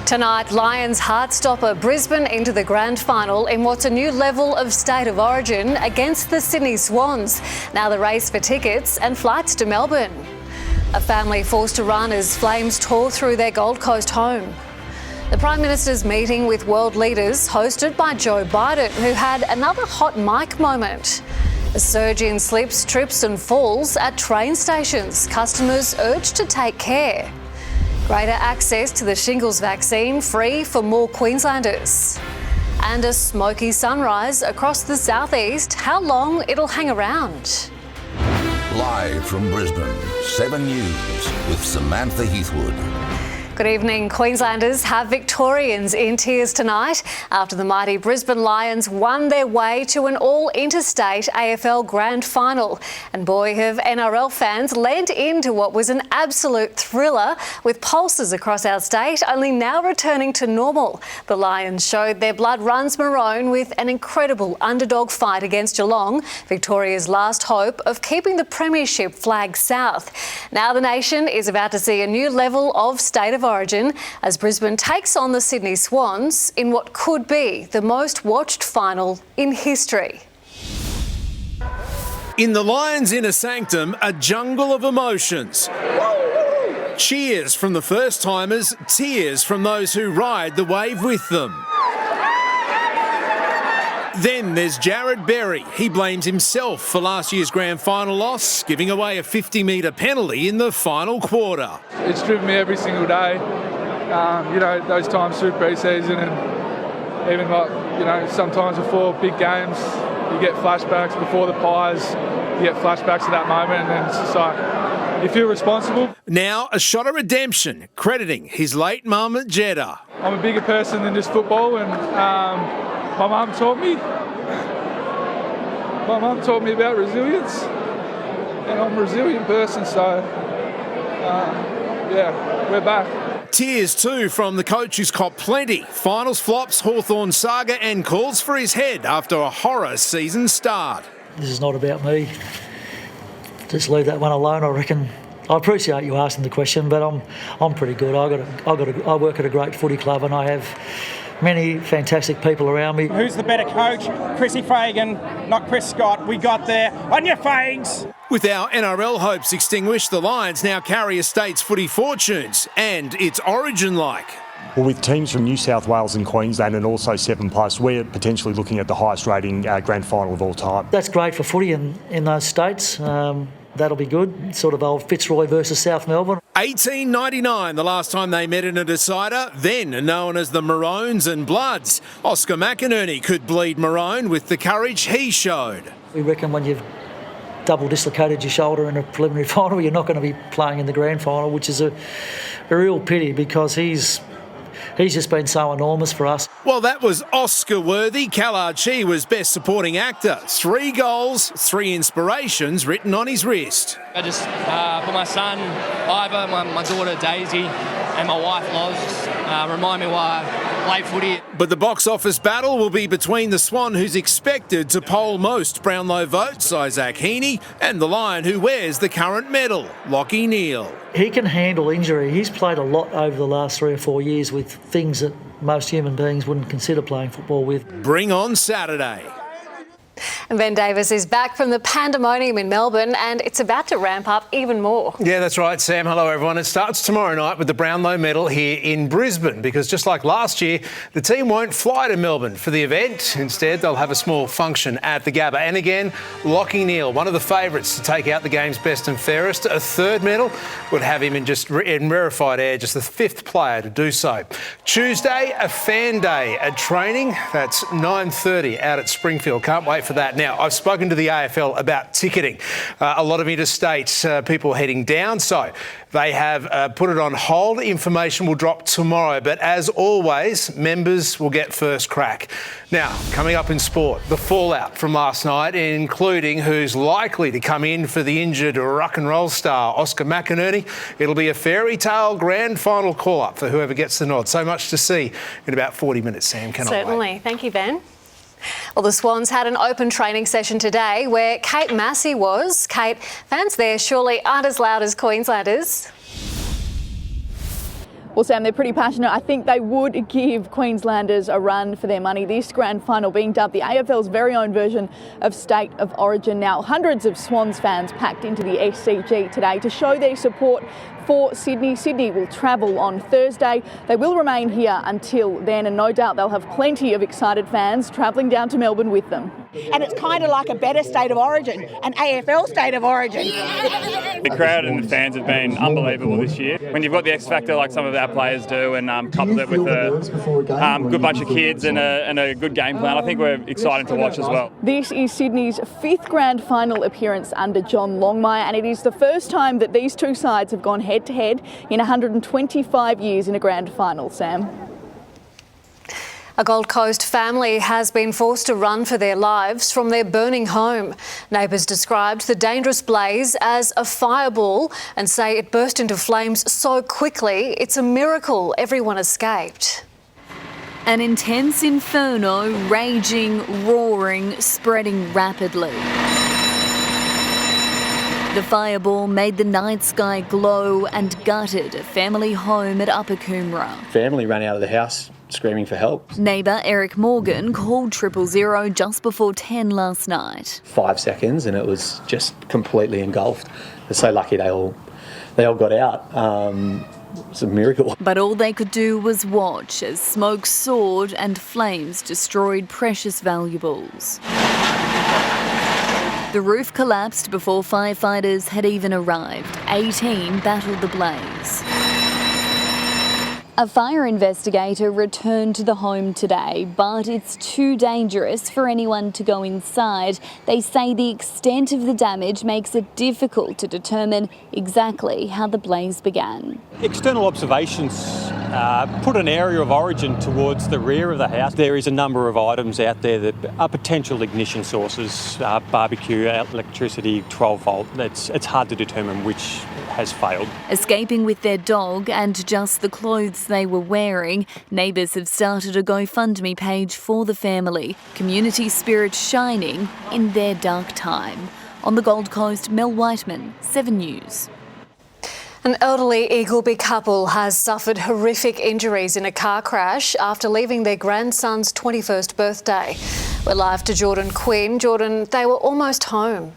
Tonight, Lions heartstopper Brisbane into the grand final in what's a new level of state of origin against the Sydney Swans. Now the race for tickets and flights to Melbourne. A family forced to run as flames tore through their Gold Coast home. The Prime Minister's meeting with world leaders hosted by Joe Biden, who had another hot mic moment. A surge in slips, trips and falls at train stations. Customers urged to take care. Greater access to the Shingles vaccine free for more Queenslanders. And a smoky sunrise across the southeast. How long it'll hang around. Live from Brisbane, 7 News with Samantha Heathwood. Good evening. Queenslanders have Victorians in tears tonight after the mighty Brisbane Lions won their way to an all-interstate AFL grand final. And boy, have NRL fans lent into what was an absolute thriller, with pulses across our state only now returning to normal. The Lions showed their blood runs maroon with an incredible underdog fight against Geelong, Victoria's last hope of keeping the premiership flag south. Now the nation is about to see a new level of state of origin as Brisbane takes on the Sydney Swans in what could be the most watched final in history. In the Lions' inner sanctum, a jungle of emotions. Cheers from the first-timers, tears from those who ride the wave with them. Then there's Jared Berry. He blames himself for last year's grand final loss, giving away a 50-metre penalty in the final quarter. It's driven me every single day. Those times through pre-season and even sometimes before big games, you get flashbacks before the Pies, you get flashbacks to that moment, and then it's just like, you feel responsible. Now a shot of redemption, crediting his late mum at Jeddah. I'm a bigger person than just football, and my mum taught me about resilience, and I'm a resilient person, so we're back. Tears too from the coach who's copped plenty. Finals flops, Hawthorn saga and calls for his head after a horror season start. This is not about me. Just leave that one alone, I reckon. I appreciate you asking the question, but I'm pretty good. I work at a great footy club and I have many fantastic people around me. Who's the better coach? Chrissy Fagan, not Chris Scott. We got there. On your fags! With our NRL hopes extinguished, the Lions now carry a state's footy fortunes and its origin like. Well, with teams from New South Wales and Queensland and also 7+, we're potentially looking at the highest rating grand final of all time. That's great for footy in those states. That'll be good. Sort of old Fitzroy versus South Melbourne. 1899, the last time they met in a decider, then known as the Maroons and Bloods. Oscar McInerney could bleed maroon with the courage he showed. We reckon when you've double dislocated your shoulder in a preliminary final, you're not going to be playing in the grand final, which is a real pity because he's just been so enormous for us. Well, that was Oscar-worthy. Kallard Chi was Best Supporting Actor. 3 goals, 3 inspirations written on his wrist. I just, for my son, Ivor, my daughter, Daisy, and my wife, Loz, remind me why I play footy. But the box office battle will be between the Swan, who's expected to poll most Brownlow votes, Isaac Heaney, and the Lion, who wears the current medal, Lachie Neale. He can handle injury. He's played a lot over the last 3 or 4 years with things that most human beings wouldn't consider playing football with. Bring on Saturday. And Ben Davis is back from the pandemonium in Melbourne and it's about to ramp up even more. Yeah, that's right, Sam. Hello, everyone. It starts tomorrow night with the Brownlow medal here in Brisbane because just like last year, the team won't fly to Melbourne for the event. Instead, they'll have a small function at the Gabba. And again, Lachie Neale, one of the favourites to take out the game's best and fairest. A third medal would have him in rarefied air, just the 5th player to do so. Tuesday, a fan day at training. That's 9:30 out at Springfield. Can't wait for that. Now, I've spoken to the AFL about ticketing. A lot of interstate people heading down, so they have put it on hold. Information will drop tomorrow, but as always, members will get first crack. Now, coming up in sport, the fallout from last night, including who's likely to come in for the injured rock and roll star, Oscar McInerney. It'll be a fairy tale grand final call-up for whoever gets the nod. So much to see in about 40 minutes, Sam. Cannot wait. Certainly. Thank you, Ben. Well, the Swans had an open training session today where Kate Massey was. Kate, fans there surely aren't as loud as Queenslanders. Well, Sam, they're pretty passionate. I think they would give Queenslanders a run for their money. This grand final being dubbed the AFL's very own version of State of Origin. Now, hundreds of Swans fans packed into the SCG today to show their support for Sydney. Sydney will travel on Thursday. They will remain here until then, and no doubt they'll have plenty of excited fans travelling down to Melbourne with them. And it's kind of like a better State of Origin, an AFL State of Origin. The crowd and the fans have been unbelievable this year. When you've got the X factor like some of our players do, and coupled it with a good bunch of kids and a good game plan, I think we're exciting to watch as well. This is Sydney's 5th grand final appearance under John Longmire, and it is the first time that these two sides have gone head-to-head in 125 years in a grand final, Sam. A Gold Coast family has been forced to run for their lives from their burning home. Neighbours described the dangerous blaze as a fireball and say it burst into flames so quickly it's a miracle everyone escaped. An intense inferno, raging, roaring, spreading rapidly. The fireball made the night sky glow and gutted a family home at Upper Coomera. Family ran out of the house screaming for help. Neighbour Eric Morgan called 000 just before 10 last night. 5 seconds and it was just completely engulfed. They're so lucky they all got out. It's a miracle. But all they could do was watch as smoke soared and flames destroyed precious valuables. The roof collapsed before firefighters had even arrived. 18 battled the blaze. A fire investigator returned to the home today, but it's too dangerous for anyone to go inside. They say the extent of the damage makes it difficult to determine exactly how the blaze began. External observations put an area of origin towards the rear of the house. There is a number of items out there that are potential ignition sources, barbecue, electricity, 12 volt. It's hard to determine which has failed. Escaping with their dog and just the clothes they were wearing, neighbours have started a GoFundMe page for the family. Community spirit shining in their dark time. On the Gold Coast, Mel Whiteman, 7 News. An elderly Eagleby couple has suffered horrific injuries in a car crash after leaving their grandson's 21st birthday. We're live to Jordan Quinn. Jordan, they were almost home.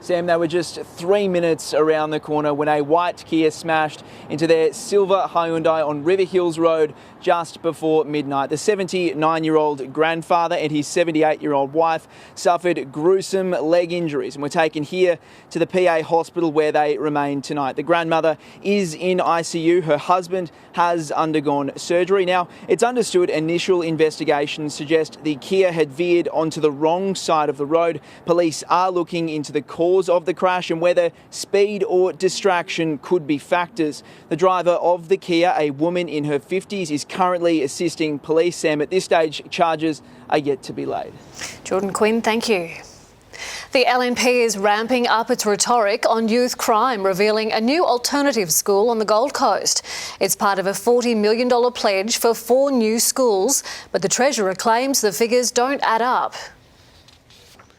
Sam, they were just 3 minutes around the corner when a white Kia smashed into their silver Hyundai on River Hills Road just before midnight. The 79-year-old grandfather and his 78-year-old wife suffered gruesome leg injuries and were taken here to the PA hospital where they remain tonight. The grandmother is in ICU. Her husband has undergone surgery. Now, it's understood initial investigations suggest the Kia had veered onto the wrong side of the road. Police are looking into the cause of the crash and whether speed or distraction could be factors. The driver of the Kia, a woman in her 50s, is currently assisting police. Sam, at this stage, charges are yet to be laid. Jordan Quinn, thank you. The LNP is ramping up its rhetoric on youth crime, revealing a new alternative school on the Gold Coast. It's part of a $40 million pledge for 4 new schools, but the Treasurer claims the figures don't add up.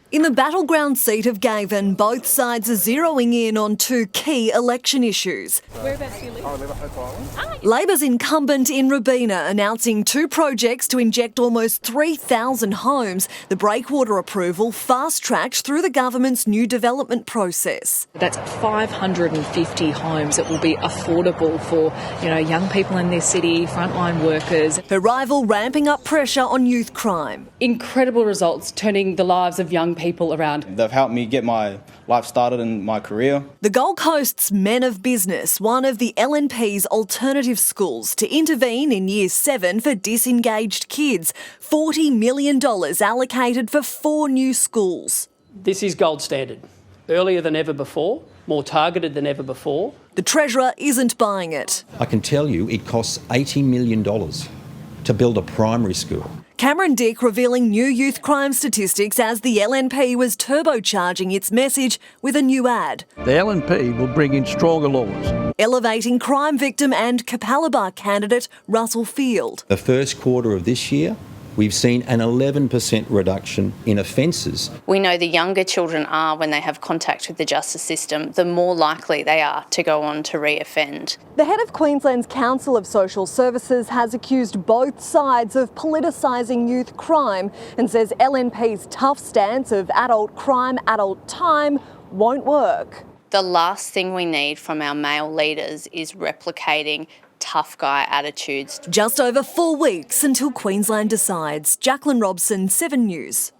In the battleground seat of Gavin, both sides are zeroing in on 2 key election issues. Whereabouts do you live? I live at Hope Island. Labor's incumbent in Rabina announcing 2 projects to inject almost 3,000 homes. The breakwater approval fast-tracked through the government's new development process. That's 550 homes that will be affordable for, young people in this city, frontline workers. Her rival ramping up pressure on youth crime. Incredible results, turning the lives of young people around. They've helped me get my life started in my career. The Gold Coast's Men of Business, one of the LNP's alternative schools to intervene in Year 7 for disengaged kids. $40 million allocated for 4 new schools. This is gold standard. Earlier than ever before, more targeted than ever before. The Treasurer isn't buying it. I can tell you it costs $80 million to build a primary school. Cameron Dick revealing new youth crime statistics as the LNP was turbocharging its message with a new ad. The LNP will bring in stronger laws. Elevating crime victim and Capalaba candidate Russell Field. The first quarter of this year, we've seen an 11% reduction in offences. We know the younger children are, when they have contact with the justice system, the more likely they are to go on to re-offend. The head of Queensland's Council of Social Services has accused both sides of politicising youth crime and says LNP's tough stance of adult crime, adult time won't work. The last thing we need from our male leaders is replicating tough guy attitudes. Just over 4 weeks until Queensland decides. Jacqueline Robson, 7 News.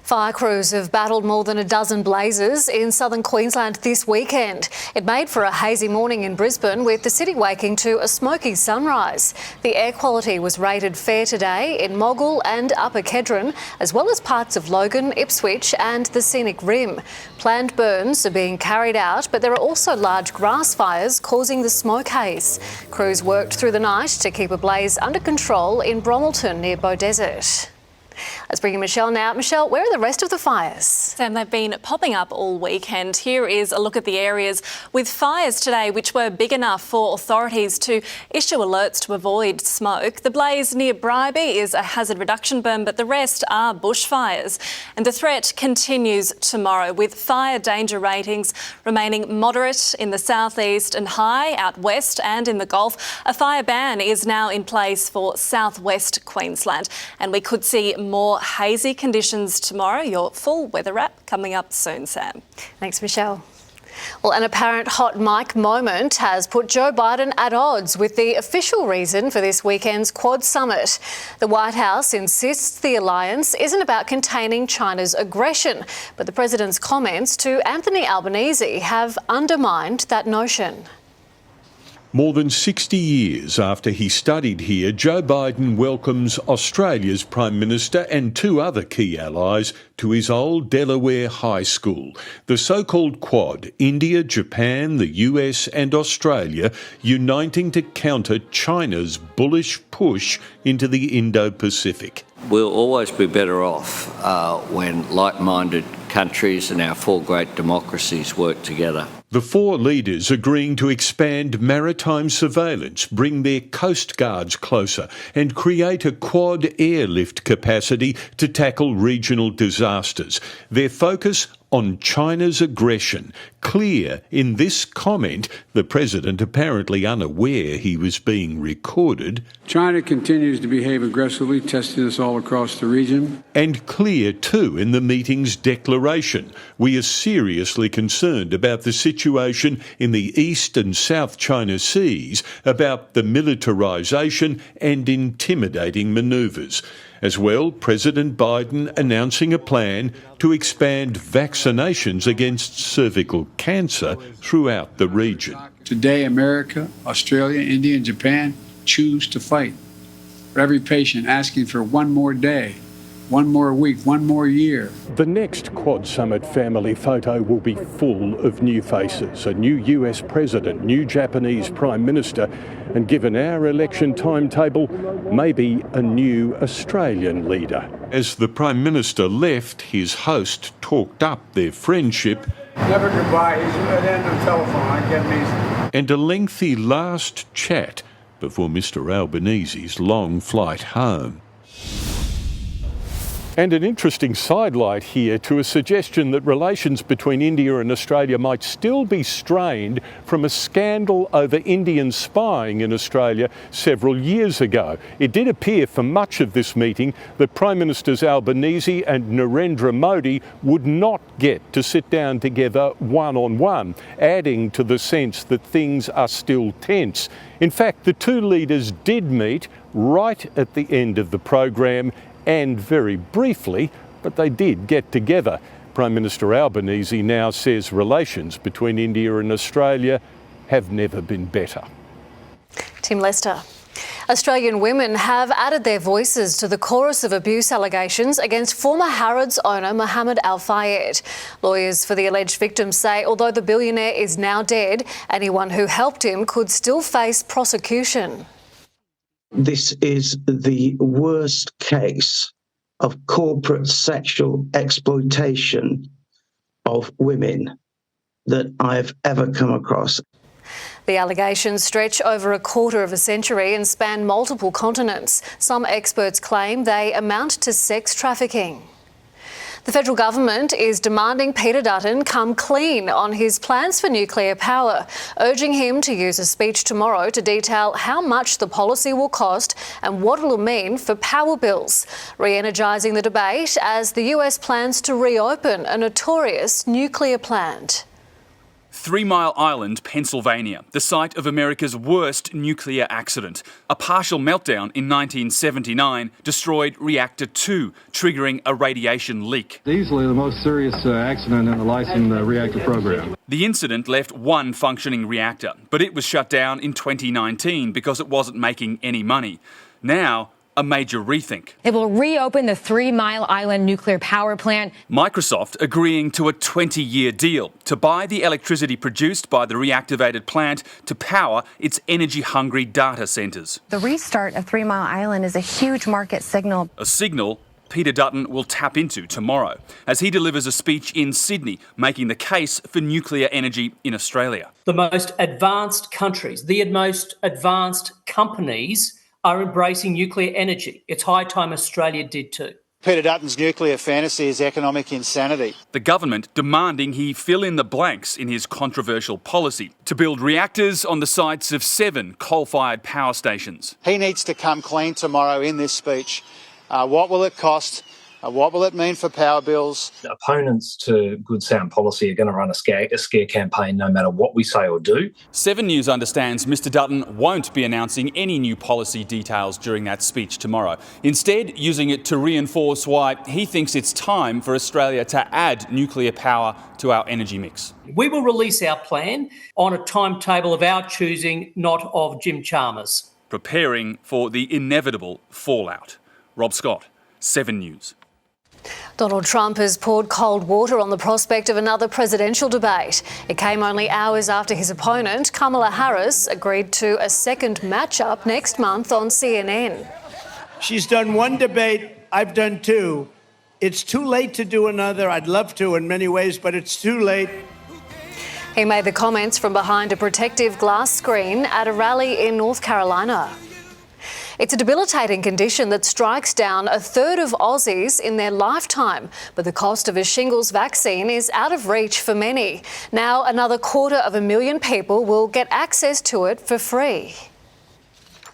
Fire crews have battled more than a dozen blazes in southern Queensland this weekend. It made for a hazy morning in Brisbane, with the city waking to a smoky sunrise. The air quality was rated fair today in Moggill and Upper Kedron, as well as parts of Logan, Ipswich and the Scenic Rim. Planned burns are being carried out, but there are also large grass fires causing the smoke haze. Crews worked through the night to keep a blaze under control in Brommelton near Beaudesert. Let's bring in Michelle now. Michelle, where are the rest of the fires? Sam, they've been popping up all weekend. Here is a look at the areas with fires today which were big enough for authorities to issue alerts to avoid smoke. The blaze near Bribie is a hazard reduction burn, but the rest are bushfires. And the threat continues tomorrow, with fire danger ratings remaining moderate in the southeast and high out west and in the Gulf. A fire ban is now in place for southwest Queensland, and we could see more hazy conditions tomorrow. Your full weather wrap coming up soon, Sam. Thanks, Michelle. Well, an apparent hot mic moment has put Joe Biden at odds with the official reason for this weekend's Quad Summit. The White House insists the alliance isn't about containing China's aggression, but the president's comments to Anthony Albanese have undermined that notion. More than 60 years after he studied here, Joe Biden welcomes Australia's Prime Minister and 2 other key allies to his old Delaware high school. The so-called Quad, India, Japan, the US and Australia, uniting to counter China's bullish push into the Indo-Pacific. We'll always be better off when like-minded countries and our 4 great democracies work together. The 4 leaders agreeing to expand maritime surveillance, bring their coast guards closer and create a Quad airlift capacity to tackle regional disasters. Their focus on China's aggression, clear in this comment, the president apparently unaware he was being recorded. China continues to behave aggressively, testing us all across the region. And clear too in the meeting's declaration. We are seriously concerned about the situation in the East and South China Seas, about the militarisation and intimidating manoeuvres. As well, President Biden announcing a plan to expand vaccinations against cervical cancer throughout the region. Today, America, Australia, India and Japan choose to fight. For every patient asking for one more day, one more week, one more year. The next Quad Summit family photo will be full of new faces. A new US President, new Japanese Prime Minister, and given our election timetable, maybe a new Australian leader. As the Prime Minister left, his host talked up their friendship. Never goodbye, he's then on the telephone, I get these. And a lengthy last chat before Mr. Albanese's long flight home. And an interesting sidelight here to a suggestion that relations between India and Australia might still be strained from a scandal over Indian spying in Australia several years ago. It did appear for much of this meeting that Prime Ministers Albanese and Narendra Modi would not get to sit down together one-on-one, adding to the sense that things are still tense. In fact, the 2 leaders did meet right at the end of the program, and very briefly, but they did get together. Prime Minister Albanese now says relations between India and Australia have never been better. Tim Lester. Australian women have added their voices to the chorus of abuse allegations against former Harrods owner Mohammed Al Fayed. Lawyers for the alleged victims say although the billionaire is now dead, anyone who helped him could still face prosecution. This is the worst case of corporate sexual exploitation of women that I've ever come across. The allegations stretch over a quarter of a century and span multiple continents. Some experts claim they amount to sex trafficking. The federal government is demanding Peter Dutton come clean on his plans for nuclear power, urging him to use a speech tomorrow to detail how much the policy will cost and what it will mean for power bills, re-energising the debate as the US plans to reopen a notorious nuclear plant. 3 Mile Island, Pennsylvania, the site of America's worst nuclear accident. A partial meltdown in 1979 destroyed Reactor 2, triggering a radiation leak. Easily the most serious accident in the licensed reactor program. The incident left one functioning reactor, but it was shut down in 2019 because it wasn't making any money. Now, a major rethink. It will reopen the 3 Mile Island nuclear power plant. Microsoft agreeing to a 20-year deal to buy the electricity produced by the reactivated plant to power its energy-hungry data centres. The restart of 3 Mile Island is a huge market signal. A signal Peter Dutton will tap into tomorrow as he delivers a speech in Sydney making the case for nuclear energy in Australia. The most advanced countries, the most advanced companies are embracing nuclear energy. It's high time Australia did too. Peter Dutton's nuclear fantasy is economic insanity. The government demanding he fill in the blanks in his controversial policy to build reactors on the sites of 7 coal-fired power stations. He needs to come clean tomorrow in this speech. What will it cost? What will it mean for power bills? Opponents to good sound policy are going to run a scare campaign no matter what we say or do. 7 News understands Mr Dutton won't be announcing any new policy details during that speech tomorrow, instead using it to reinforce why he thinks it's time for Australia to add nuclear power to our energy mix. We will release our plan on a timetable of our choosing, not of Jim Chalmers. Preparing for the inevitable fallout. Rob Scott, 7 News. Donald Trump has poured cold water on the prospect of another presidential debate. It came only hours after his opponent, Kamala Harris, agreed to a second matchup next month on CNN. She's done one debate, I've done 2. It's too late to do another. I'd love to in many ways, but it's too late. He made the comments from behind a protective glass screen at a rally in North Carolina. It's a debilitating condition that strikes down a third of Aussies in their lifetime, but the cost of a shingles vaccine is out of reach for many. Now, another 250,000 people will get access to it for free.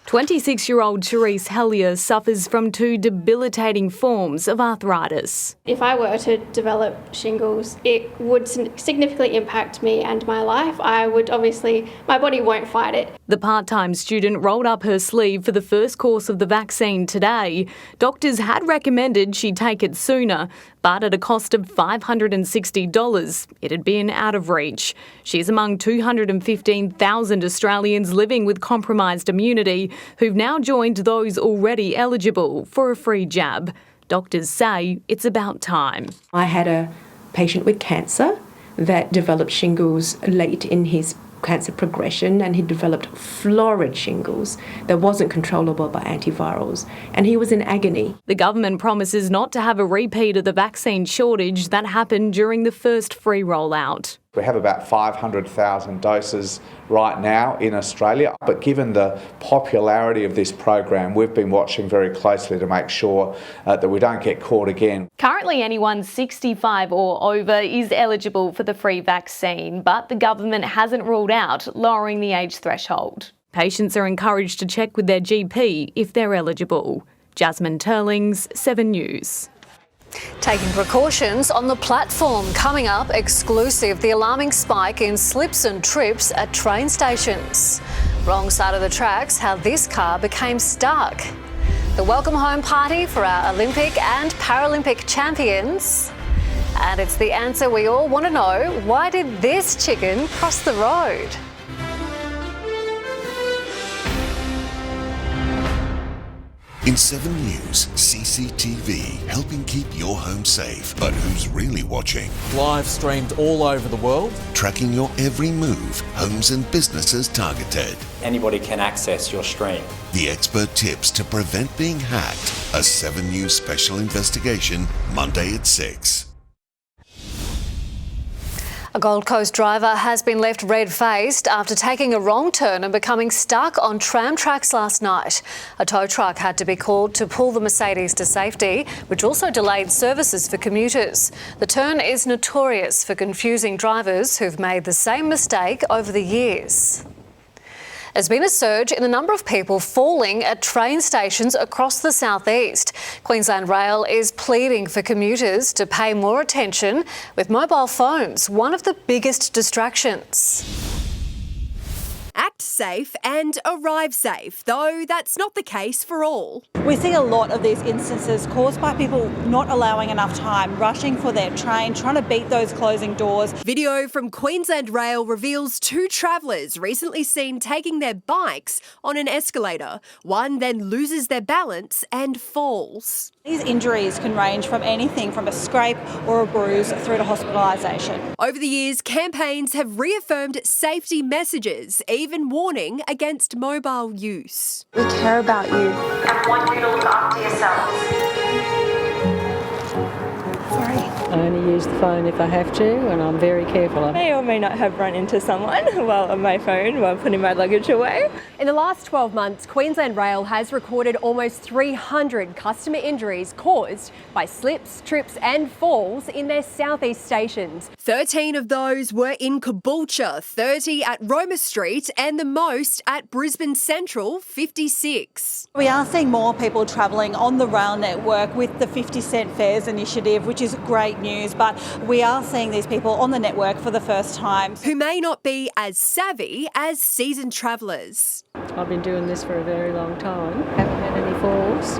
26-year-old Therese Hellier suffers from 2 debilitating forms of arthritis. If I were to develop shingles, it would significantly impact me and my life. My body won't fight it. The part-time student rolled up her sleeve for the first course of the vaccine today. Doctors had recommended she take it sooner, but at a cost of $560, it had been out of reach. She's among 215,000 Australians living with compromised immunity who've now joined those already eligible for a free jab. Doctors say it's about time. I had a patient with cancer that developed shingles late in his cancer progression, and he developed florid shingles that wasn't controllable by antivirals, and he was in agony. The government promises not to have a repeat of the vaccine shortage that happened during the first free rollout. We have about 500,000 doses right now in Australia, but given the popularity of this program, we've been watching very closely to make sure that we don't get caught again. Currently, anyone 65 or over is eligible for the free vaccine, but the government hasn't ruled out lowering the age threshold. Patients are encouraged to check with their GP if they're eligible. Jasmine Turlings, 7 News. Taking precautions on the platform. Coming up, exclusive, the alarming spike in slips and trips at train stations. Wrong side of the tracks, how this car became stuck. The welcome home party for our Olympic and Paralympic champions. And it's the answer we all want to know. Why did this chicken cross the road? In 7 News, CCTV, helping keep your home safe. But who's really watching? Live streamed all over the world. Tracking your every move, homes and businesses targeted. Anybody can access your stream. The expert tips to prevent being hacked. A 7 News special investigation, Monday at 6. A Gold Coast driver has been left red-faced after taking a wrong turn and becoming stuck on tram tracks last night. A tow truck had to be called to pull the Mercedes to safety, which also delayed services for commuters. The turn is notorious for confusing drivers who've made the same mistake over the years. There's been a surge in the number of people falling at train stations across the southeast. Queensland Rail is pleading for commuters to pay more attention, with mobile phones one of the biggest distractions. Act safe and arrive safe, though that's not the case for all. We see a lot of these instances caused by people not allowing enough time, rushing for their train, trying to beat those closing doors. Video from Queensland Rail reveals two travellers recently seen taking their bikes on an escalator. One then loses their balance and falls. These injuries can range from anything from a scrape or a bruise through to hospitalisation. Over the years, campaigns have reaffirmed safety messages, even warning against mobile use. We care about you. And want you to look after yourselves. Sorry. I only use the phone if I have to, and I'm very careful. I may or may not have run into someone while on my phone while putting my luggage away. In the last 12 months, Queensland Rail has recorded almost 300 customer injuries caused by slips, trips and falls in their southeast stations. 13 of those were in Caboolture, 30 at Roma Street and the most at Brisbane Central, 56. We are seeing more people travelling on the rail network with the 50-cent fares initiative, which is great news, but we are seeing these people on the network for the first time. Who may not be as savvy as seasoned travellers. I've been doing this for a very long time. Haven't had any falls.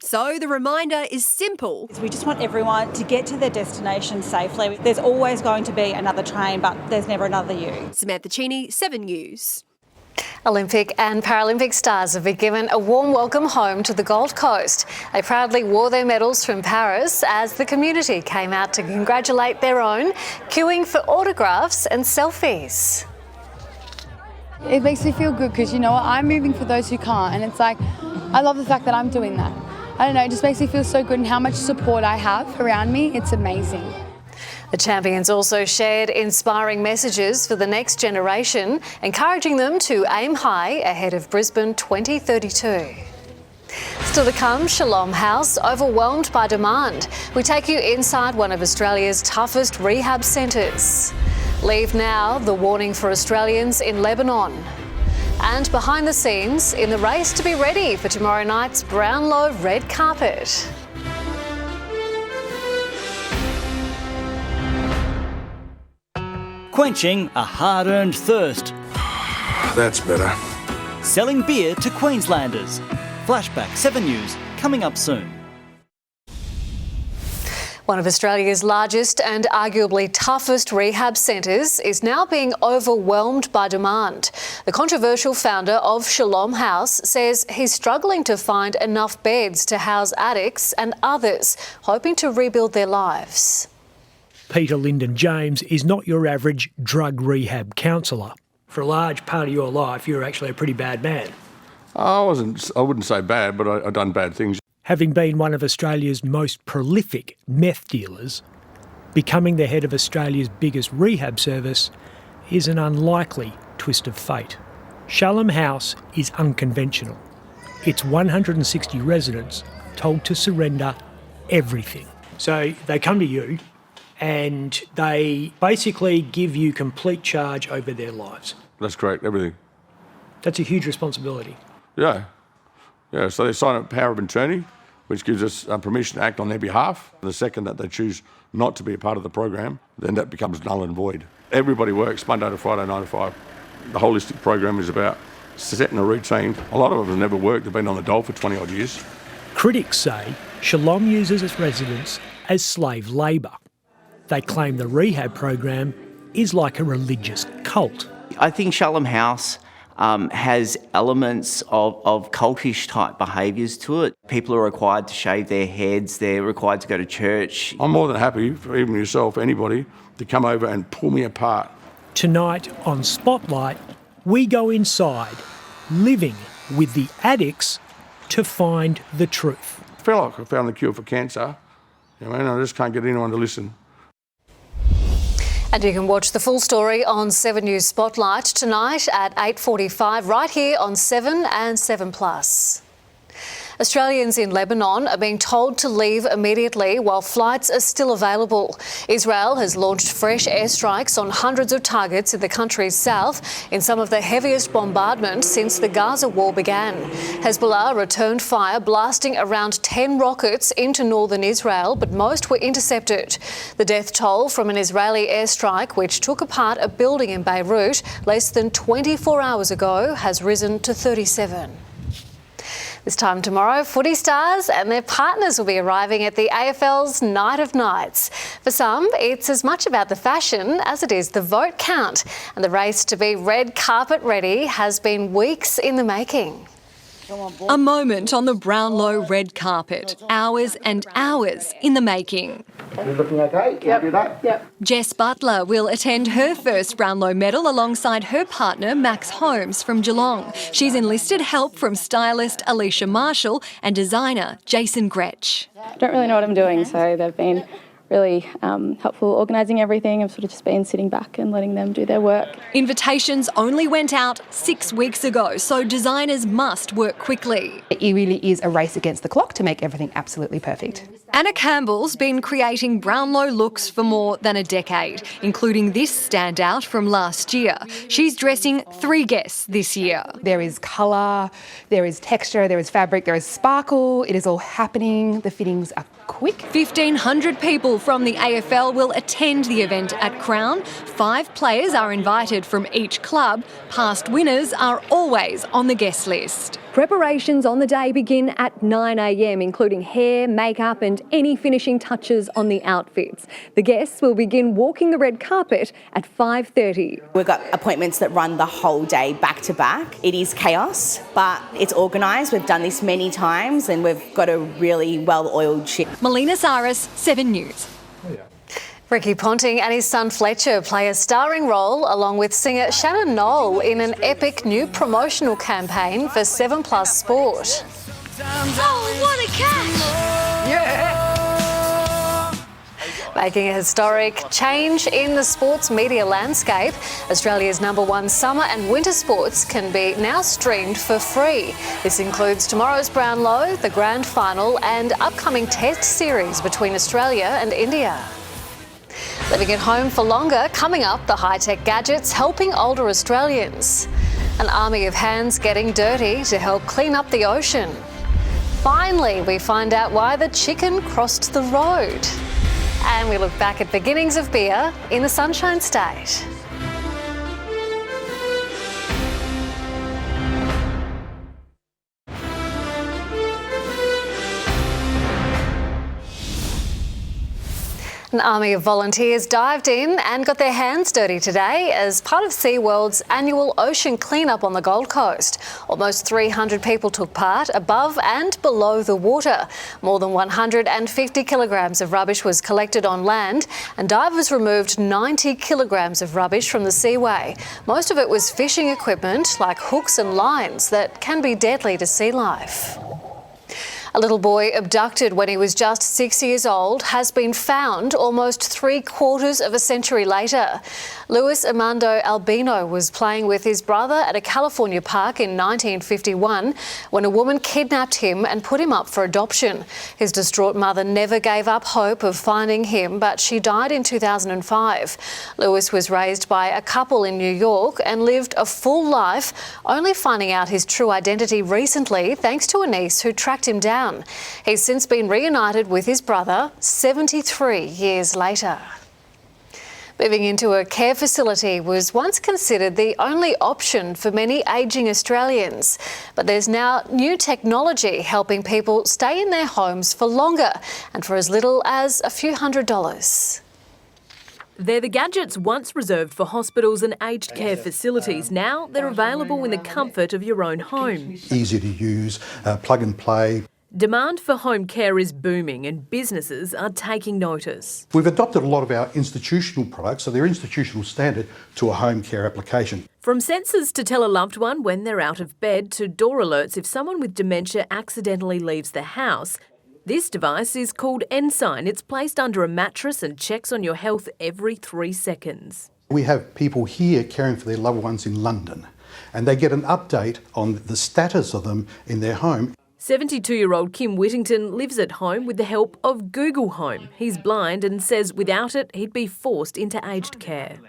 So the reminder is simple. We just want everyone to get to their destination safely. There's always going to be another train, but there's never another you. Samantha Cheney, 7 News. Olympic and Paralympic stars have been given a warm welcome home to the Gold Coast. They proudly wore their medals from Paris as the community came out to congratulate their own, queuing for autographs and selfies. It makes me feel good because, you know what, I'm moving for those who can't, and it's like, I love the fact that I'm doing that. I don't know, it just makes me feel so good, and how much support I have around me, it's amazing. The champions also shared inspiring messages for the next generation, encouraging them to aim high ahead of Brisbane 2032. Still to come, Shalom House overwhelmed by demand. We take you inside one of Australia's toughest rehab centres. Leave now, the warning for Australians in Lebanon. And behind the scenes, in the race to be ready for tomorrow night's Brownlow red carpet. Quenching a hard-earned thirst. That's better. Selling beer to Queenslanders. Flashback 7 News, coming up soon. One of Australia's largest and arguably toughest rehab centres is now being overwhelmed by demand. The controversial founder of Shalom House says he's struggling to find enough beds to house addicts and others hoping to rebuild their lives. Peter Lyndon James is not your average drug rehab counsellor. For a large part of your life, you're actually a pretty bad man. I wouldn't say bad, but I've done bad things. Having been one of Australia's most prolific meth dealers, becoming the head of Australia's biggest rehab service is an unlikely twist of fate. Shalom House is unconventional. Its 160 residents told to surrender everything. So they come to you and they basically give you complete charge over their lives. That's correct, everything. That's a huge responsibility. Yeah, so they sign a power of attorney, which gives us permission to act on their behalf. The second that they choose not to be a part of the program, then that becomes null and void. Everybody works Monday to Friday, 9 to 5. The holistic program is about setting a routine. A lot of them have never worked, they've been on the dole for 20 odd years. Critics say Shalom uses its residents as slave labour. They claim the rehab program is like a religious cult. I think Shalom House has elements of cultish type behaviours to it. People are required to shave their heads, they're required to go to church. I'm more than happy for even yourself, anybody, to come over and pull me apart. Tonight on Spotlight, we go inside, living with the addicts to find the truth. I feel like I found the cure for cancer. I just can't get anyone to listen. And you can watch the full story on 7 News Spotlight tonight at 8:45 right here on 7 and 7+. Australians in Lebanon are being told to leave immediately while flights are still available. Israel has launched fresh airstrikes on hundreds of targets in the country's south in some of the heaviest bombardment since the Gaza war began. Hezbollah returned fire, blasting around 10 rockets into northern Israel, but most were intercepted. The death toll from an Israeli airstrike, which took apart a building in Beirut less than 24 hours ago, has risen to 37. This time tomorrow, footy stars and their partners will be arriving at the AFL's Night of Nights. For some, it's as much about the fashion as it is the vote count. And the race to be red carpet ready has been weeks in the making. A moment on the Brownlow red carpet. Hours and hours in the making. Are you looking okay? Can I do that? Yep. Jess Butler will attend her first Brownlow medal alongside her partner Max Holmes from Geelong. She's enlisted help from stylist Alicia Marshall and designer Jason Gretsch. I don't really know what I'm doing, so they've been really helpful organising everything. I've sort of just been sitting back and letting them do their work. Invitations only went out 6 weeks ago, so designers must work quickly. It really is a race against the clock to make everything absolutely perfect. Anna Campbell's been creating Brownlow looks for more than a decade, including this standout from last year. She's dressing 3 guests this year. There is colour, there is texture, there is fabric, there is sparkle. It is all happening. The fittings are quick. 1,500 people from the AFL will attend the event at Crown. 5 players are invited from each club. Past winners are always on the guest list. Preparations on the day begin at 9 a.m, including hair, makeup and any finishing touches on the outfits. The guests will begin walking the red carpet at 5:30. We've got appointments that run the whole day back to back. It is chaos, but it's organised. We've done this many times and we've got a really well-oiled ship. Melina Saris, 7 News. Ricky Ponting and his son Fletcher play a starring role along with singer Shannon Knoll in an epic new promotional campaign for 7+ Sport. Oh, what a catch! Yeah! Making a historic change in the sports media landscape, Australia's #1 summer and winter sports can be now streamed for free. This includes tomorrow's Brownlow, the grand final and upcoming test series between Australia and India. Living at home for longer, coming up, the high-tech gadgets helping older Australians. An army of hands getting dirty to help clean up the ocean. Finally, we find out why the chicken crossed the road. And we look back at beginnings of beer in the Sunshine State. An army of volunteers dived in and got their hands dirty today as part of SeaWorld's annual ocean cleanup on the Gold Coast. Almost 300 people took part above and below the water. More than 150 kilograms of rubbish was collected on land and divers removed 90 kilograms of rubbish from the seaway. Most of it was fishing equipment like hooks and lines that can be deadly to sea life. A little boy abducted when he was just 6 years old has been found almost 3/4 of a century later. Luis Armando Albino was playing with his brother at a California park in 1951 when a woman kidnapped him and put him up for adoption. His distraught mother never gave up hope of finding him, but she died in 2005. Luis was raised by a couple in New York and lived a full life, only finding out his true identity recently thanks to a niece who tracked him down. He's since been reunited with his brother 73 years later. Moving into a care facility was once considered the only option for many ageing Australians. But there's now new technology helping people stay in their homes for longer and for as little as a few $100s. They're the gadgets once reserved for hospitals and aged care facilities. Now they're available in the comfort of your own home. Easy to use, plug and play. Demand for home care is booming and businesses are taking notice. We've adopted a lot of our institutional products, so they're institutional standard to a home care application. From sensors to tell a loved one when they're out of bed to door alerts if someone with dementia accidentally leaves the house, This device is called Ensign. It's placed under a mattress and checks on your health every 3 seconds. We have people here caring for their loved ones in London, and they get an update on the status of them in their home. 72-year-old Kim Whittington lives at home with the help of Google Home. He's blind and says without it, he'd be forced into aged care.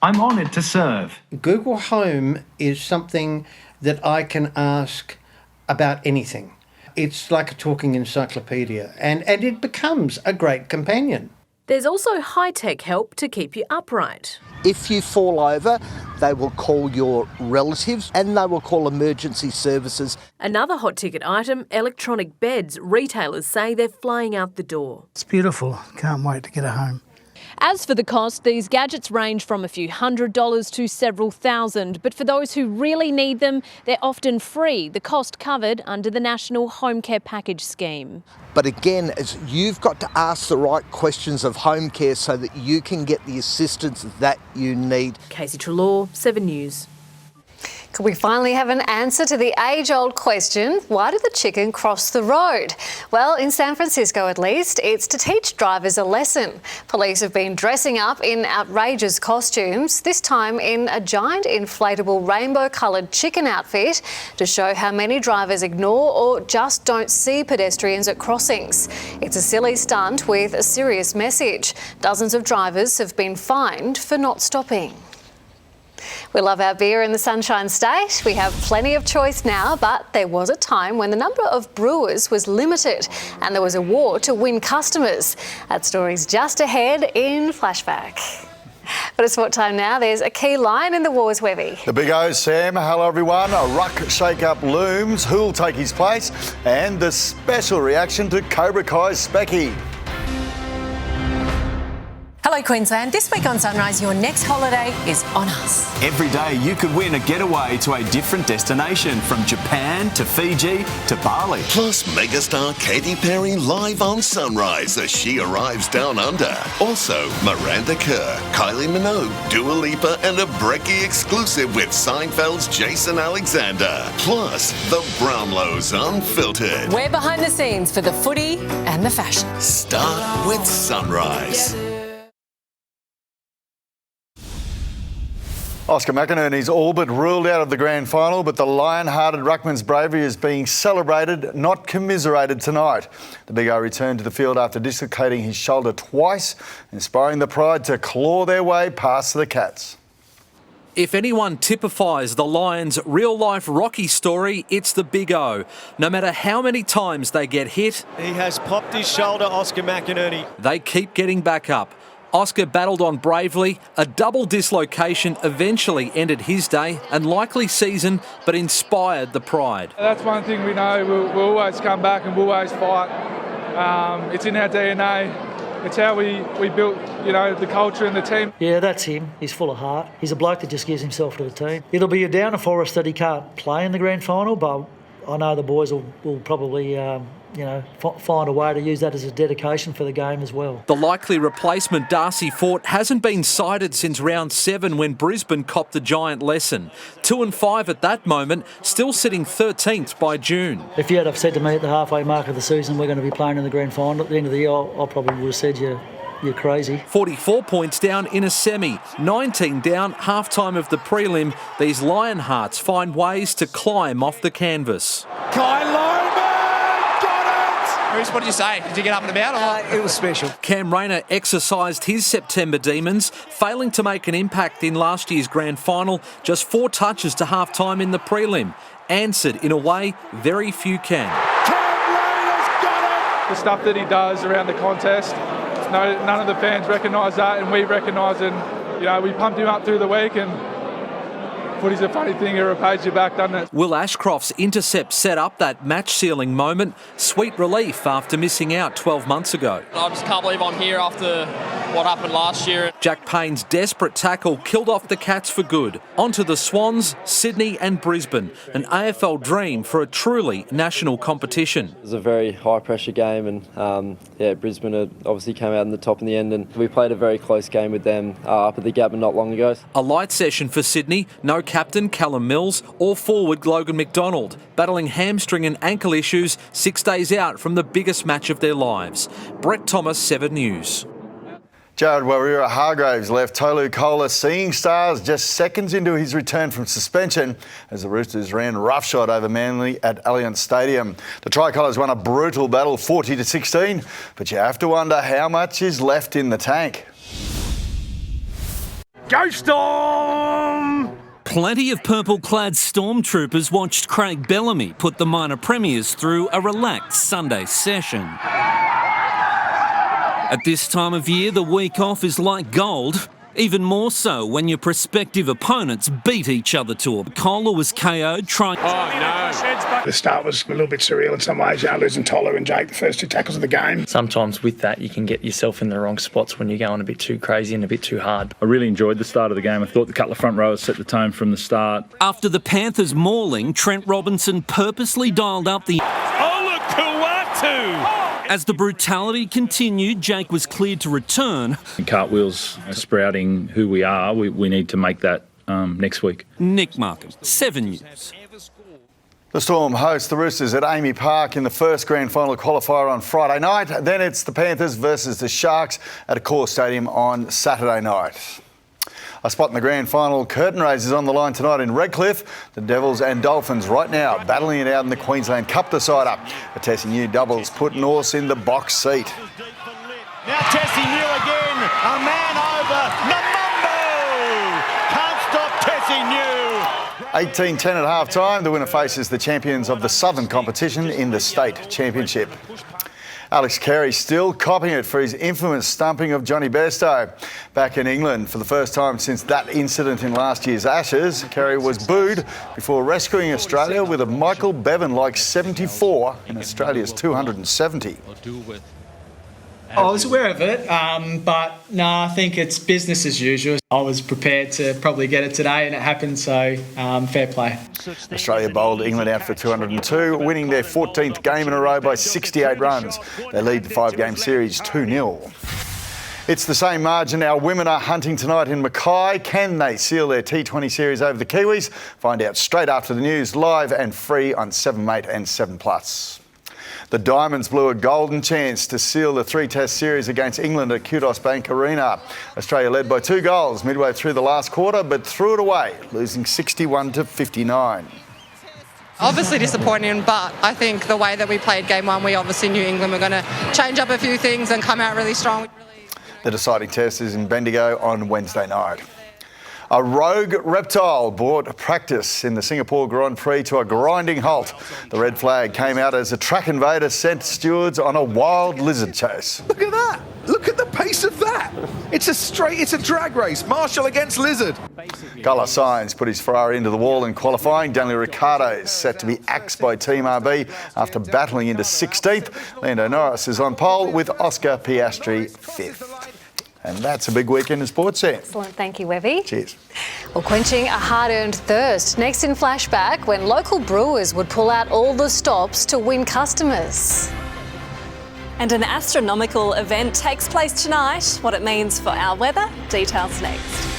I'm honoured to serve. Google Home is something that I can ask about anything. It's like a talking encyclopedia, and it becomes a great companion. There's also high-tech help to keep you upright. If you fall over, they will call your relatives and they will call emergency services. Another hot ticket item, electronic beds. Retailers say they're flying out the door. It's beautiful. Can't wait to get it home. As for the cost, these gadgets range from a few $100s to several thousand. But for those who really need them, they're often free, the cost covered under the National Home Care Package scheme. But again, you've got to ask the right questions of home care so that you can get the assistance that you need. Casey Trelaw, 7 News. Could we finally have an answer to the age-old question, why did the chicken cross the road? Well, in San Francisco at least, it's to teach drivers a lesson. Police have been dressing up in outrageous costumes, this time in a giant inflatable rainbow-coloured chicken outfit to show how many drivers ignore or just don't see pedestrians at crossings. It's a silly stunt with a serious message. Dozens of drivers have been fined for not stopping. We love our beer in the Sunshine State. We have plenty of choice now, but there was a time when the number of brewers was limited and there was a war to win customers. That story's just ahead in Flashback. But it's sport time now. There's a key line in the wars, Webby. The big O, Sam. Hello, everyone. A ruck shake-up looms. Who'll take his place? And the special reaction to Cobra Kai's Specky. Hello Queensland, this week on Sunrise your next holiday is on us. Every day you could win a getaway to a different destination, from Japan to Fiji to Bali. Plus megastar Katy Perry live on Sunrise as she arrives down under. Also Miranda Kerr, Kylie Minogue, Dua Lipa and a Webcke exclusive with Seinfeld's Jason Alexander. Plus the Brownlows Unfiltered. We're behind the scenes for the footy and the fashion. Start with Sunrise. Oscar McInerney's all but ruled out of the grand final, but the lion-hearted ruckman's bravery is being celebrated, not commiserated tonight. The Big O returned to the field after dislocating his shoulder twice, inspiring the Pride to claw their way past the Cats. If anyone typifies the Lions' real-life Rocky story, it's the Big O. No matter how many times they get hit, he has popped his shoulder, Oscar McInerney. They keep getting back up. Oscar battled on bravely. A double dislocation eventually ended his day and likely season, but inspired the Pride. That's one thing we know. We'll always come back and we'll always fight. It's in our DNA. It's how we built, the culture and the team. Yeah, that's him. He's full of heart. He's a bloke that just gives himself to the team. It'll be a downer for us that he can't play in the grand final, but I know the boys will probably find a way to use that as a dedication for the game as well. The likely replacement, Darcy Fort, hasn't been sighted since round 7 when Brisbane copped the giant lesson. 2-5 at that moment, still sitting 13th by June. If you had have said to me at the halfway mark of the season we're going to be playing in the grand final at the end of the year, I probably would have said you're crazy. 44 points down in a semi, 19 down half-time of the prelim. These Lionhearts find ways to climb off the canvas. What did you say? Did you get up and about? It was special. Cam Rayner exercised his September demons, failing to make an impact in last year's grand final. Just 4 touches to half-time in the prelim. Answered in a way very few can. Cam Rayner's got it! The stuff that he does around the contest, none of the fans recognise that, and we recognise it. We pumped him up through the week, and footy's a funny thing, it repays you back, doesn't it? Will Ashcroft's intercept set up that match-sealing moment? Sweet relief after missing out 12 months ago. I just can't believe I'm here after what happened last year. Jack Payne's desperate tackle killed off the Cats for good. Onto the Swans, Sydney and Brisbane, an AFL dream for a truly national competition. It was a very high-pressure game and, Brisbane obviously came out on the top in the end and we played a very close game with them up at the Gabba not long ago. A light session for Sydney, no captain Callum Mills or forward Logan McDonald, battling hamstring and ankle issues 6 days out from the biggest match of their lives. Brett Thomas, 7 News. Jared Warrior-Hargraves left Tolu Kola seeing stars just seconds into his return from suspension as the Roosters ran roughshod over Manly at Allianz Stadium. The Tricolours won a brutal battle 40-16, but you have to wonder how much is left in the tank. Go Storm! Plenty of purple-clad stormtroopers watched Craig Bellamy put the minor premiers through a relaxed Sunday session. At this time of year, the week off is like gold, even more so when your prospective opponents beat each other to it. Kohler was KO'd trying... Oh, no. The start was a little bit surreal in some ways, losing Tolu and Jake, the first 2 tackles of the game. Sometimes with that, you can get yourself in the wrong spots when you're going a bit too crazy and a bit too hard. I really enjoyed the start of the game. I thought the couple of front rowers set the tone from the start. After the Panthers mauling, Trent Robinson purposely dialed up the... Oh, look, Kuatu! As the brutality continued, Jake was cleared to return. Cartwheels are sprouting who we are. We need to make that next week. Nick Markham, 7 News. The Storm host the Roosters at Amy Park in the first grand final qualifier on Friday night. Then it's the Panthers versus the Sharks at Accor Stadium on Saturday night. A spot in the grand final curtain raisers on the line tonight in Redcliffe. The Devils and Dolphins right now battling it out in the Queensland Cup decider. A Tessie New doubles put Norse in the box seat. Now Tessie New again, a man over, Namumbo! Can't stop Tessie New! 18-10 at half-time. The winner faces the champions of the Southern competition in the state championship. Alex Carey still copping it for his infamous stumping of Johnny Bairstow. Back in England for the first time since that incident in last year's Ashes, Carey was booed before rescuing Australia with a Michael Bevan-like 74 in Australia's 270. I was aware of it, but no, I think it's business as usual. I was prepared to probably get it today and it happened, so fair play. Australia bowled England out for 202, winning their 14th game in a row by 68 runs. They lead the 5-game series 2-0. It's the same margin our women are hunting tonight in Mackay. Can they seal their T20 series over the Kiwis? Find out straight after the news, live and free on 7 Mate and 7plus. The Diamonds blew a golden chance to seal the 3-test series against England at Kudos Bank Arena. Australia led by 2 goals midway through the last quarter, but threw it away, losing 61-59. Obviously disappointing, but I think the way that we played game 1, we obviously knew England were going to change up a few things and come out really strong. The deciding test is in Bendigo on Wednesday night. A rogue reptile brought practice in the Singapore Grand Prix to a grinding halt. The red flag came out as a track invader sent stewards on a wild lizard chase. Look at that! Look at the pace of that! It's a drag race, Marshall against lizard. Carlos Sainz put his Ferrari into the wall in qualifying. Daniel Ricciardo is set to be axed by Team RB after battling into 16th. Lando Norris is on pole with Oscar Piastri 5th. And that's a big weekend in sports, Sam. Excellent. Thank you, Webby. Cheers. Well, quenching a hard-earned thirst. Next in Flashback, when local brewers would pull out all the stops to win customers. And an astronomical event takes place tonight. What it means for our weather, details next.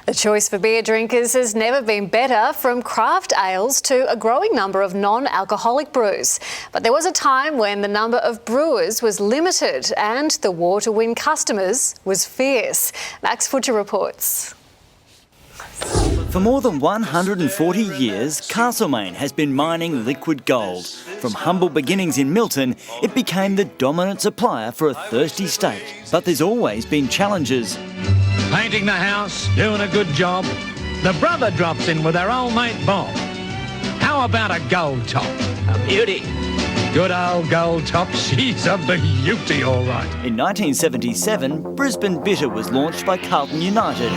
The choice for beer drinkers has never been better, from craft ales to a growing number of non-alcoholic brews. But there was a time when the number of brewers was limited and the war to win customers was fierce. Max Futcher reports. For more than 140 years, Castlemaine has been mining liquid gold. From humble beginnings in Milton, it became the dominant supplier for a thirsty state. But there's always been challenges. Painting the house, doing a good job. The brother drops in with our old mate Bob. How about a gold top? A beauty. Good old gold top, she's a beauty, all right. In 1977, Brisbane Bitter was launched by Carlton United.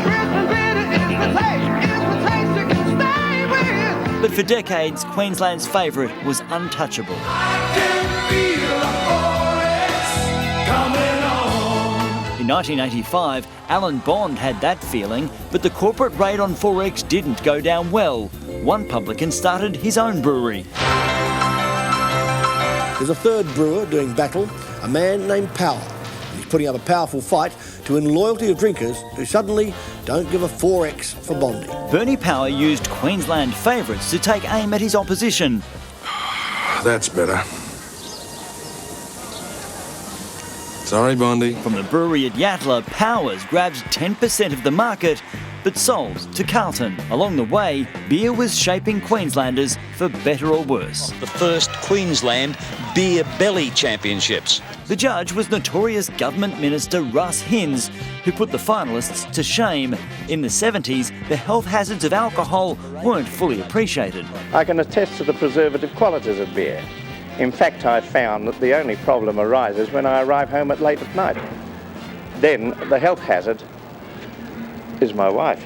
But for decades, Queensland's favourite was untouchable. In 1985, Alan Bond had that feeling, but the corporate raid on 4X didn't go down well. One publican started his own brewery. There's a third brewer doing battle, a man named Power. He's putting up a powerful fight to win loyalty of drinkers who suddenly don't give a 4X for Bondi. Bernie Power used Queensland favourites to take aim at his opposition. That's better. Sorry, Bondi. From the brewery at Yatala, Powers grabbed 10% of the market, but sold to Carlton. Along the way, beer was shaping Queenslanders for better or worse. The first Queensland Beer Belly Championships. The judge was notorious government minister Russ Hinds, who put the finalists to shame. In the 70s, the health hazards of alcohol weren't fully appreciated. I can attest to the preservative qualities of beer. In fact, I found that the only problem arises when I arrive home late at night. Then the health hazard is my wife.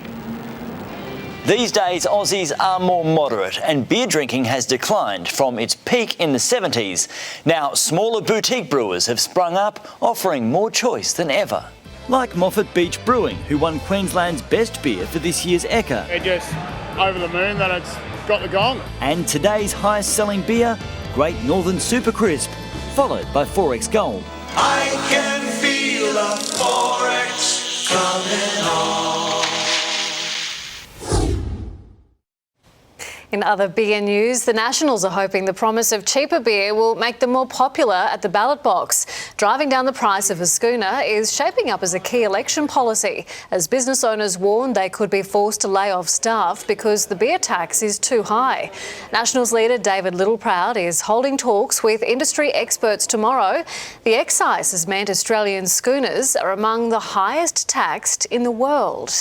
These days, Aussies are more moderate and beer drinking has declined from its peak in the 70s. Now, smaller boutique brewers have sprung up, offering more choice than ever. Like Moffat Beach Brewing, who won Queensland's best beer for this year's Ekka. They're just over the moon that it's got the gong. And today's highest selling beer, Great Northern Super Crisp, followed by 4X Gold. I can feel the 4X coming on. In other beer news, the Nationals are hoping the promise of cheaper beer will make them more popular at the ballot box. Driving down the price of a schooner is shaping up as a key election policy, as business owners warn they could be forced to lay off staff because the beer tax is too high. Nationals leader David Littleproud is holding talks with industry experts tomorrow. The excise has meant Australian schooners are among the highest taxed in the world.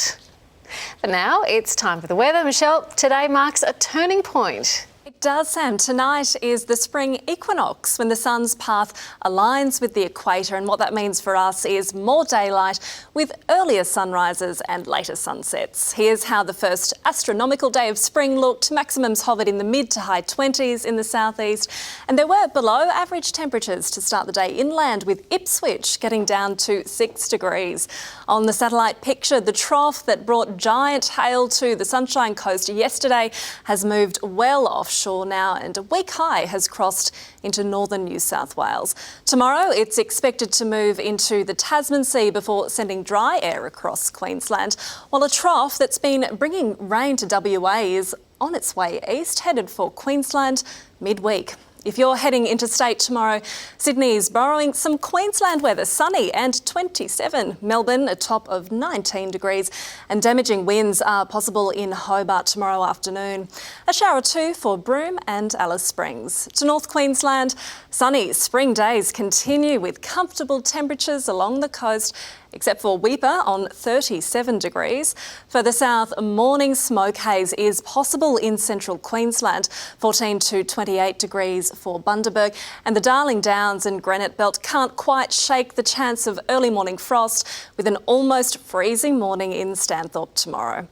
But now it's time for the weather. Michelle, today marks a turning point. It does, Sam. Tonight is the spring equinox, when the sun's path aligns with the equator, and what that means for us is more daylight with earlier sunrises and later sunsets. Here's how the first astronomical day of spring looked. Maximums hovered in the mid to high 20s in the southeast, and there were below average temperatures to start the day inland, with Ipswich getting down to 6 degrees. On the satellite picture, the trough that brought giant hail to the Sunshine Coast yesterday has moved well offshore now, and a weak high has crossed into northern New South Wales. Tomorrow, it's expected to move into the Tasman Sea before sending dry air across Queensland, while a trough that's been bringing rain to WA is on its way east, headed for Queensland midweek. If you're heading interstate tomorrow, Sydney is borrowing some Queensland weather, sunny and 27. Melbourne, a top of 19 degrees, and damaging winds are possible in Hobart tomorrow afternoon. A shower or two for Broome and Alice Springs. To North Queensland, sunny spring days continue with comfortable temperatures along the coast, except for Weipa on 37 degrees. Further south, morning smoke haze is possible in central Queensland, 14 to 28 degrees for Bundaberg, and the Darling Downs and Granite Belt can't quite shake the chance of early morning frost, with an almost freezing morning in Stanthorpe tomorrow.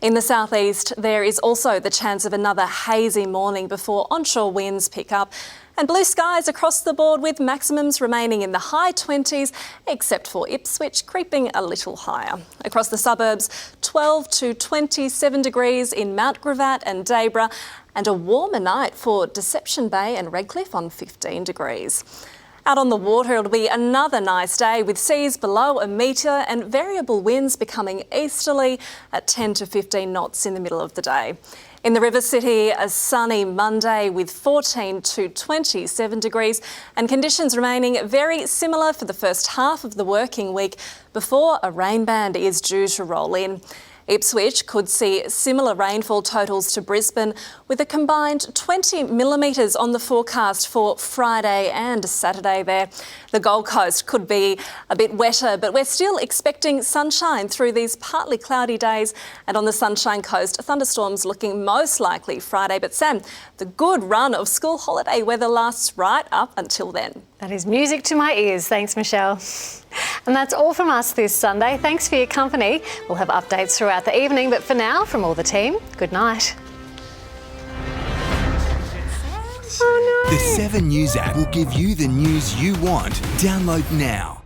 In the southeast, there is also the chance of another hazy morning before onshore winds pick up, and blue skies across the board, with maximums remaining in the high 20s, except for Ipswich creeping a little higher. Across the suburbs, 12 to 27 degrees in Mount Gravatt and Daybra, and a warmer night for Deception Bay and Redcliffe on 15 degrees. Out on the water, it'll be another nice day with seas below a metre and variable winds becoming easterly at 10 to 15 knots in the middle of the day. In the River City, a sunny Monday with 14 to 27 degrees, and conditions remaining very similar for the first half of the working week before a rain band is due to roll in. Ipswich could see similar rainfall totals to Brisbane, with a combined 20 millimetres on the forecast for Friday and Saturday there. The Gold Coast could be a bit wetter, but we're still expecting sunshine through these partly cloudy days. And on the Sunshine Coast, thunderstorms looking most likely Friday. But Sam, the good run of school holiday weather lasts right up until then. That is music to my ears. Thanks, Michelle. And that's all from us this Sunday. Thanks for your company. We'll have updates throughout the evening, but for now, from all the team, good night. Oh no. The 7 News app will give you the news you want. Download now.